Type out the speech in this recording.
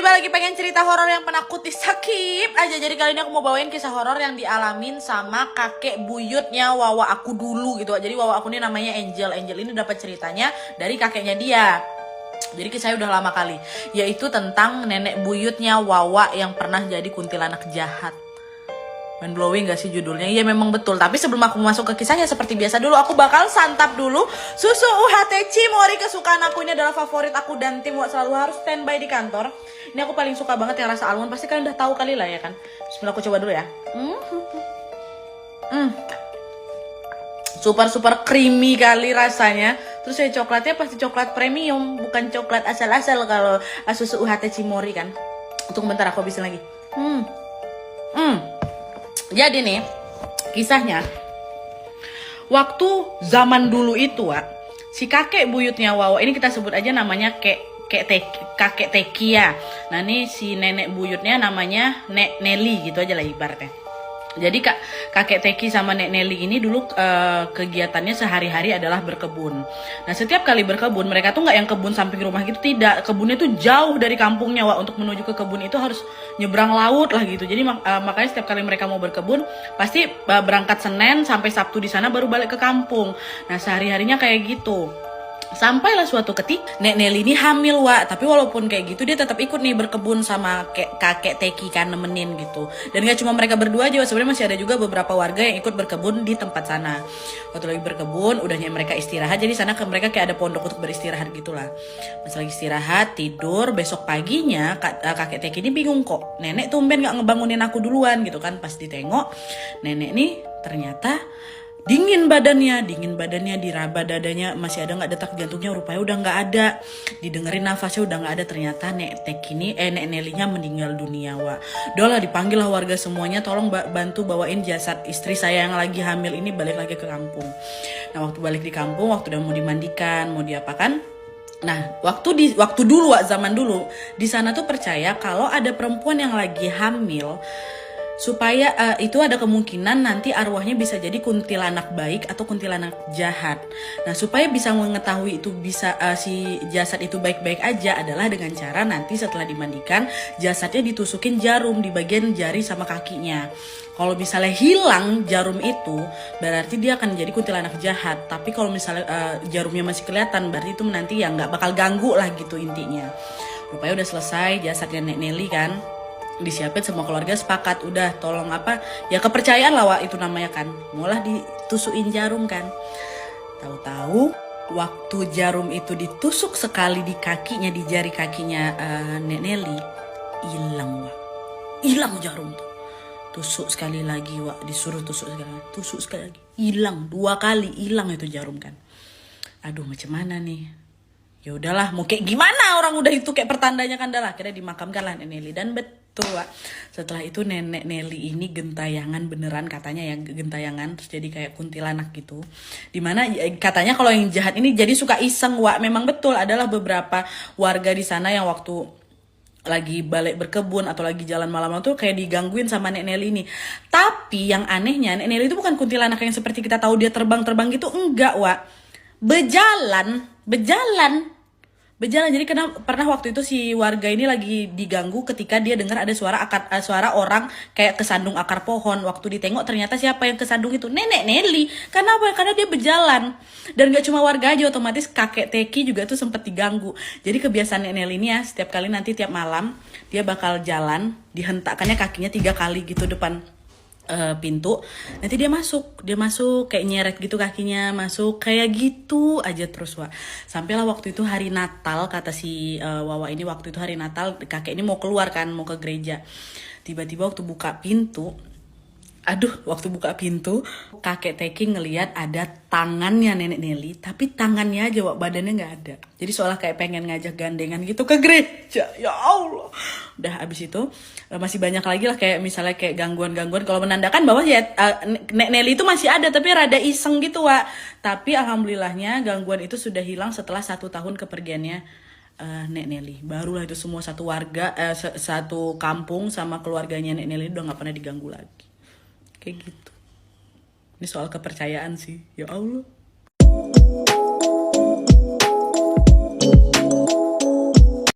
tiba-tiba lagi pengen cerita horor yang penakut skip aja. Jadi kali ini aku mau bawain kisah horor yang dialamin sama kakek buyutnya Wawa aku dulu gitu. Jadi Wawa aku ini namanya Angel. Angel ini dapat ceritanya dari kakeknya dia. Jadi kisahnya udah lama kali, yaitu tentang nenek buyutnya Wawa yang pernah jadi kuntilanak jahat. Mind blowing gak sih judulnya? Iya memang betul. Tapi sebelum aku masuk ke kisahnya, seperti biasa dulu aku bakal santap dulu susu UHT Cimory kesukaan aku. Ini adalah favorit aku dan tim selalu harus standby di kantor. Ini aku paling suka banget yang rasa almond. Pasti kalian udah tahu kali lah ya kan. Bismillah, aku coba dulu ya. Super creamy kali rasanya. Terus ya coklatnya pasti coklat premium, bukan coklat asal-asal kalau susu UHT Cimory kan. Tunggu bentar aku habisin lagi. Jadi nih kisahnya, waktu zaman dulu itu si kakek buyutnya Wawa ini kita sebut aja namanya kakek Teki ya. Nah ini si nenek buyutnya namanya Nek Nelly gitu aja lah ibaratnya. Jadi kakek Teki sama Nek Nelly ini dulu kegiatannya sehari-hari adalah berkebun. Nah setiap kali berkebun mereka tuh nggak yang kebun samping rumah gitu, tidak. Kebunnya tuh jauh dari kampungnya Untuk menuju ke kebun itu harus nyebrang laut lah gitu. Jadi makanya setiap kali mereka mau berkebun pasti berangkat Senin sampai Sabtu di sana baru balik ke kampung. Nah sehari-harinya kayak gitu. Sampailah suatu ketika Nek Nelly ini hamil tapi walaupun kayak gitu dia tetap ikut nih berkebun sama kakek Teki kan, nemenin gitu. Dan gak cuma mereka berdua aja, sebenarnya masih ada juga beberapa warga yang ikut berkebun di tempat sana. Waktu lagi berkebun udahnya mereka istirahat, jadi sana mereka kayak ada pondok untuk beristirahat gitulah. Pas lagi istirahat tidur, besok paginya kakek Teki ini bingung kok nenek tumben gak ngebangunin aku duluan gitu kan. Pas ditengok nenek nih ternyata dingin badannya, diraba dadanya masih ada nggak detak jantungnya, rupanya udah nggak ada, didengerin nafasnya udah nggak ada. Ternyata Nek Nelly-nya meninggal dunia Udah lah dipanggil lah warga semuanya, tolong bantu bawain jasad istri saya yang lagi hamil ini balik lagi ke kampung. Nah waktu balik di kampung, waktu udah mau dimandikan, mau diapakan. Nah, waktu dulu zaman dulu di sana tuh percaya kalau ada perempuan yang lagi hamil, supaya itu ada kemungkinan nanti arwahnya bisa jadi kuntilanak baik atau kuntilanak jahat. Nah supaya bisa mengetahui itu bisa si jasad itu baik-baik aja adalah dengan cara nanti setelah dimandikan jasadnya ditusukin jarum di bagian jari sama kakinya. Kalau misalnya hilang jarum itu berarti dia akan jadi kuntilanak jahat. Tapi kalau misalnya jarumnya masih kelihatan berarti itu nanti ya nggak bakal ganggu lah gitu intinya. Rupanya udah selesai jasadnya Nek Nelly kan, disiapin semua keluarga sepakat udah tolong ya kepercayaan lah itu namanya kan, mulai ditusukin jarum kan. Tahu-tahu waktu jarum itu ditusuk sekali di kakinya, di jari kakinya Nek Nelly, hilang jarum tuh. Tusuk sekali lagi disuruh tusuk sekali lagi, hilang 2 kali, hilang itu jarum kan. Aduh macam mana nih, ya udahlah mau kayak gimana, orang udah itu kayak pertandanya kan, dah akhirnya dimakamkan lah Nek Nelly. Dan betul setelah itu nenek Nelly ini gentayangan beneran, katanya ya gentayangan, terus jadi kayak kuntilanak gitu. Dimana katanya kalau yang jahat ini jadi suka iseng memang betul adalah beberapa warga di sana yang waktu lagi balik berkebun atau lagi jalan malam-malam tuh kayak digangguin sama Nek Nelly ini. Tapi yang anehnya Nek Nelly itu bukan kuntilanak yang seperti kita tahu dia terbang-terbang gitu, enggak berjalan. Jadi pernah waktu itu si warga ini lagi diganggu ketika dia dengar ada suara orang kayak kesandung akar pohon. Waktu ditengok ternyata siapa yang kesandung itu? Nenek Nelly. Kenapa? Karena dia berjalan. Dan gak cuma warga aja, otomatis kakek Teki juga tuh sempet diganggu. Jadi kebiasaan Nenek Nelly ini ya, setiap kali nanti tiap malam dia bakal jalan, dihentakkannya kakinya 3 kali gitu depan pintu. Nanti dia masuk kayak nyeret gitu kakinya, masuk kayak gitu aja terus sampailah waktu itu hari Natal, kata si Wawa ini waktu itu hari Natal kakek ini mau keluar kan, mau ke gereja. Tiba-tiba waktu buka pintu kakek Teki ngelihat ada tangannya nenek Nelly, tapi tangannya aja badannya nggak ada. Jadi seolah kayak pengen ngajak gandengan gitu ke gereja. Ya Allah. Udah abis itu masih banyak lagi lah kayak misalnya kayak gangguan-gangguan kalau menandakan bahwa ya Nek Nelly itu masih ada tapi rada iseng gitu Tapi alhamdulillahnya gangguan itu sudah hilang setelah 1 tahun kepergiannya Nek Nelly. Barulah itu semua satu warga satu kampung sama keluarganya Nek Nelly udah nggak pernah diganggu lagi. Kayak gitu. Ini soal kepercayaan sih. Ya Allah.